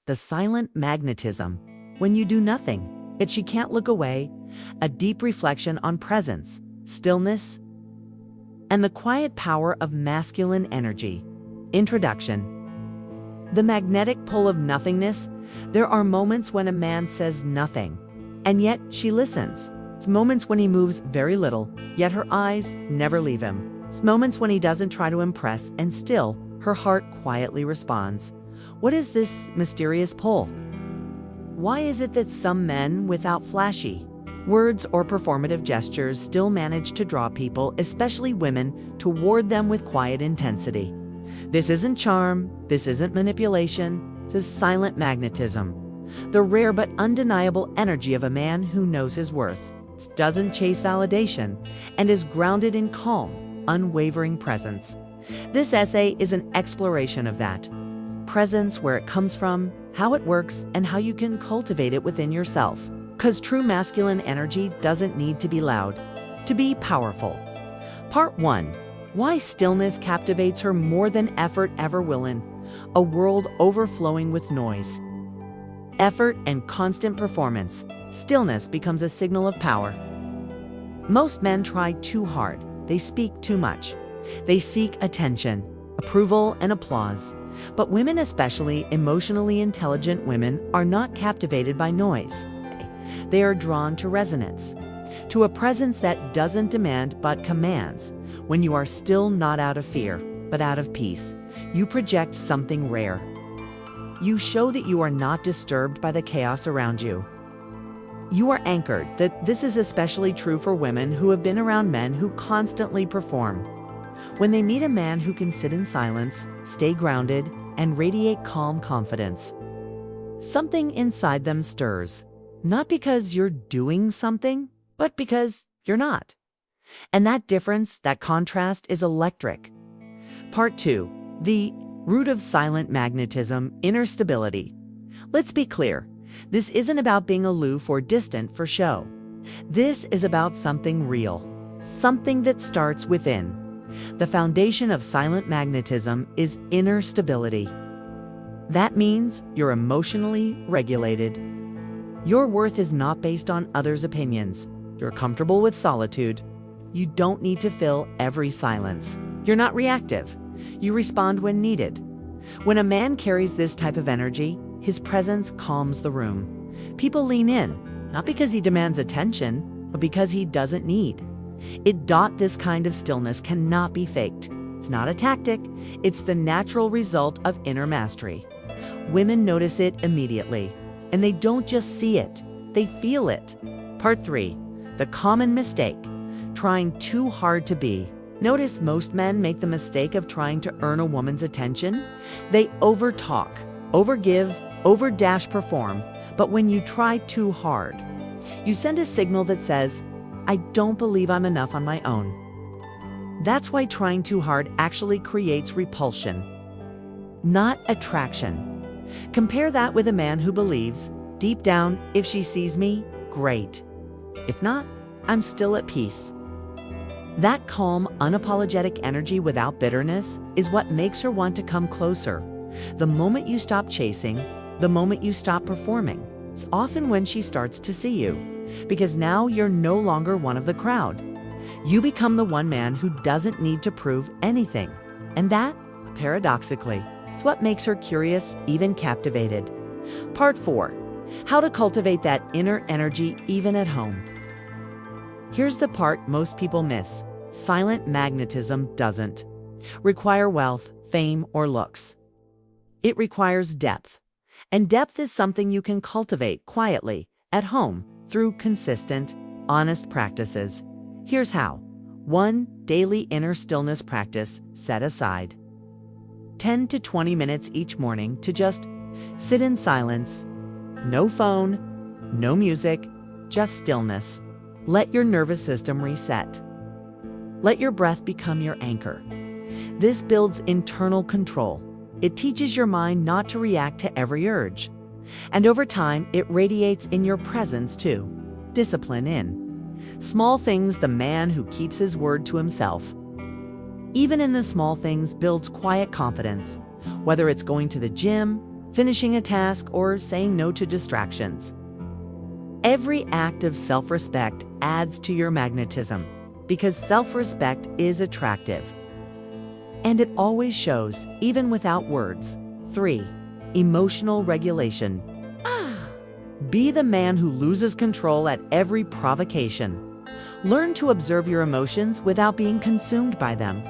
the silent magnetism, when you do nothing, yet she can't look away, a deep reflection on presence, stillness, and the quiet power of masculine energy. Introduction. The magnetic pull of nothingness. There are moments when a man says nothing, and yet she listens. It's moments when he moves very little, yet her eyes never leave him. It's moments when he doesn't try to impress, and still, her heart quietly responds. What is this mysterious pull? Why is it that some men, without flashy words or performative gestures, still manage to draw people, especially women, toward them with quiet intensity? This isn't charm, this isn't manipulation, this is silent magnetism, the rare but undeniable energy of a man who knows his worth, doesn't chase validation, and is grounded in calm, unwavering presence. This essay is an exploration of that presence, where it comes from, how it works, and how you can cultivate it within yourself. Because true masculine energy doesn't need to be loud to be powerful. Part 1. Why stillness captivates her more than effort ever will. In a world overflowing with noise, effort, and constant performance, stillness becomes a signal of power. Most men try too hard. They speak too much. They seek attention, approval, and applause. But women, especially emotionally intelligent women, are not captivated by noise. They are drawn to resonance, to a presence that doesn't demand but commands. When you are still, not out of fear, but out of peace, you project something rare. You show that you are not disturbed by the chaos around you. You are anchored. That this is especially true for women who have been around men who constantly perform. When they meet a man who can sit in silence, stay grounded, and radiate calm confidence, something inside them stirs. Not because you're doing something, but because you're not. And that difference, that contrast, is electric. Part 2. The root of silent magnetism, inner stability. Let's be clear. This isn't about being aloof or distant for show. This is about something real, something that starts within. The foundation of silent magnetism is inner stability. That means you're emotionally regulated. Your worth is not based on others' opinions. You're comfortable with solitude. You don't need to fill every silence. You're not reactive. You respond when needed. When a man carries this type of energy, his presence calms the room. People lean in, not because he demands attention, but because he doesn't need it. This kind of stillness cannot be faked. It's not a tactic. It's the natural result of inner mastery. Women notice it immediately, and they don't just see it, they feel it. Part 3. The common mistake, trying too hard to be. Notice most men make the mistake of trying to earn a woman's attention. They overtalk, overgive, overdash perform, but when you try too hard, you send a signal that says, I don't believe I'm enough on my own. That's why trying too hard actually creates repulsion, not attraction. Compare that with a man who believes, deep down, if she sees me, great. If not, I'm still at peace. That calm, unapologetic energy without bitterness is what makes her want to come closer. The moment you stop chasing, the moment you stop performing, it's often when she starts to see you. Because now you're no longer one of the crowd. You become the one man who doesn't need to prove anything. And that, paradoxically, is what makes her curious, even captivated. Part 4. How to cultivate that inner energy even at home. Here's the part most people miss. Silent magnetism doesn't require wealth, fame, or looks. It requires depth. And depth is something you can cultivate quietly, at home, through consistent, honest practices. Here's how. 1. Daily inner stillness practice. Set aside 10 to 20 minutes each morning to just sit in silence. No phone, no music, just stillness. Let your nervous system reset. Let your breath become your anchor. This builds internal control. It teaches your mind not to react to every urge. And over time, it radiates in your presence too. Discipline in small things. The man who keeps his word to himself, even in the small things, builds quiet confidence. Whether it's going to the gym, finishing a task, or saying no to distractions. Every act of self-respect adds to your magnetism because self-respect is attractive. And it always shows, even without words. 3. Emotional regulation. Be the man who loses control at every provocation. Learn to observe your emotions without being consumed by them.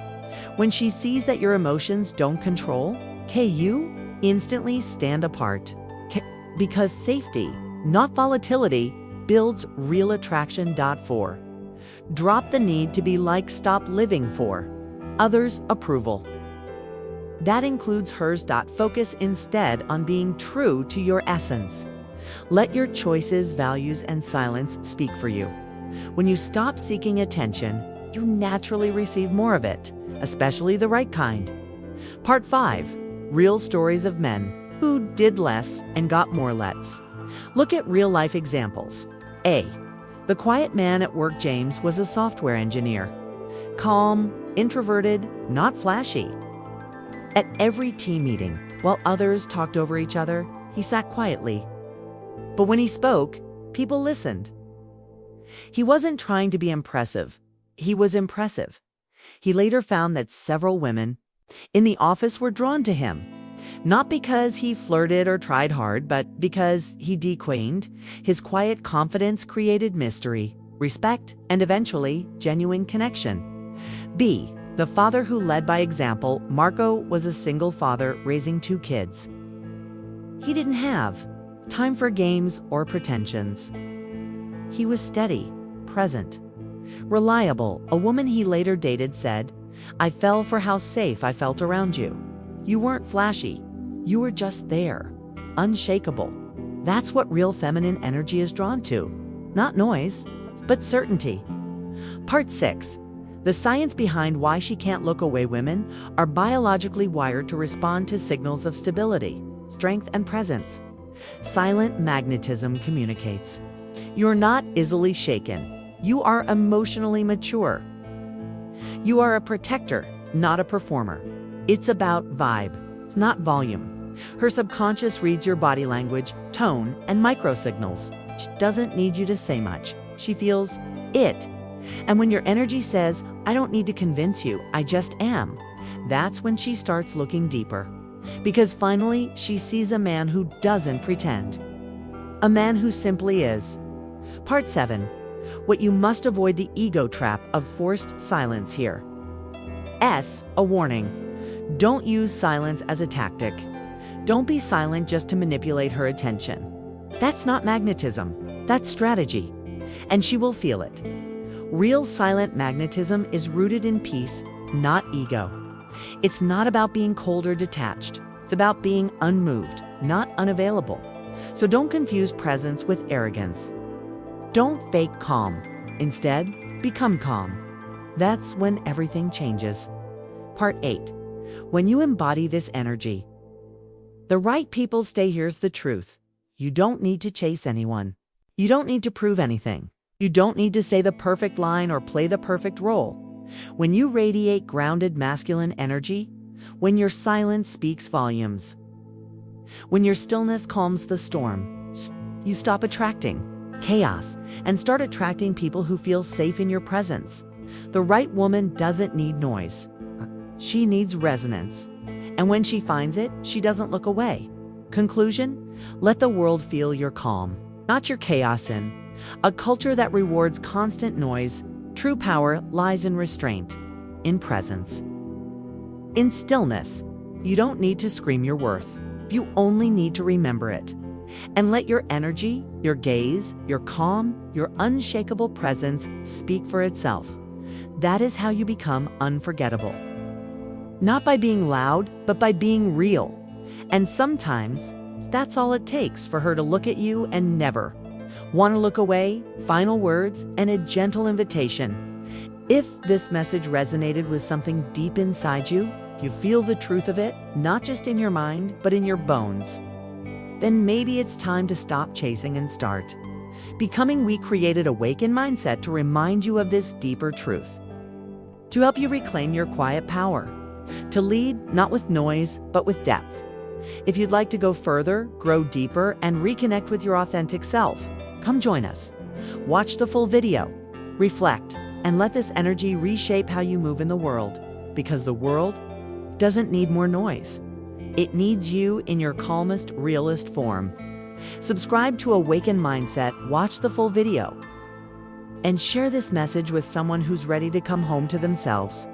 When she sees that your emotions don't control, you instantly stand apart. Because safety, not volatility, builds real attraction. 4. Drop the need to be like, stop living for others' approval. That includes hers. Focus instead on being true to your essence. Let your choices, values, and silence speak for you. When you stop seeking attention, you naturally receive more of it, especially the right kind. Part 5. Real stories of men who did less and got more. Let's look at real-life examples. A. The quiet man at work. James was a software engineer. Calm, introverted, not flashy. At every team meeting, while others talked over each other, he sat quietly. But when he spoke, people listened. He wasn't trying to be impressive. He was impressive. He later found that several women in the office were drawn to him, not because he flirted or tried hard, but because he dequained. His quiet confidence created mystery, respect, and eventually genuine connection. B. The father who led by example. Marco was a single father raising 2 kids. He didn't have time for games or pretensions. He was steady, present, reliable. A woman he later dated said, "I fell for how safe I felt around you. You weren't flashy. You were just there, unshakable." That's what real feminine energy is drawn to. Not noise, but certainty. Part 6. The science behind why she can't look away. Women are biologically wired to respond to signals of stability, strength, and presence. Silent magnetism communicates. You're not easily shaken. You are emotionally mature. You are a protector, not a performer. It's about vibe, it's not volume. Her subconscious reads your body language, tone, and microsignals. She doesn't need you to say much. She feels it. And when your energy says, "I don't need to convince you, I just am," that's when she starts looking deeper. Because finally, she sees a man who doesn't pretend. A man who simply is. Part 7. What you must avoid. The ego trap of forced silence here. A warning. Don't use silence as a tactic. Don't be silent just to manipulate her attention. That's not magnetism. That's strategy. And she will feel it. Real silent magnetism is rooted in peace, not ego. It's not about being cold or detached. It's about being unmoved, not unavailable. So don't confuse presence with arrogance. Don't fake calm. Instead, become calm. That's when everything changes. Part 8. When you embody this energy, the right people stay. Here's the truth. You don't need to chase anyone. You don't need to prove anything. You don't need to say the perfect line or play the perfect role. When you radiate grounded masculine energy, when your silence speaks volumes, when your stillness calms the storm, you stop attracting chaos and start attracting people who feel safe in your presence. The right woman doesn't need noise. She needs resonance. And when she finds it, she doesn't look away. Conclusion: let the world feel your calm, not your chaos. In a culture that rewards constant noise, true power lies in restraint, in presence, in stillness. You don't need to scream your worth. You only need to remember it. And let your energy, your gaze, your calm, your unshakable presence speak for itself. That is how you become unforgettable. Not by being loud, but by being real. And sometimes, that's all it takes for her to look at you and never want to look away. Final words and a gentle invitation. If this message resonated with something deep inside you, you feel the truth of it, not just in your mind, but in your bones, then maybe it's time to stop chasing and start becoming. We created Awaken Mindset to remind you of this deeper truth, to help you reclaim your quiet power, to lead not with noise, but with depth, If you'd like to go further, grow deeper, and reconnect with your authentic self, come join us. Watch the full video, reflect, and let this energy reshape how you move in the world, because the world doesn't need more noise. It needs you in your calmest, realest form. Subscribe to Awaken Mindset, watch the full video, and share this message with someone who's ready to come home to themselves.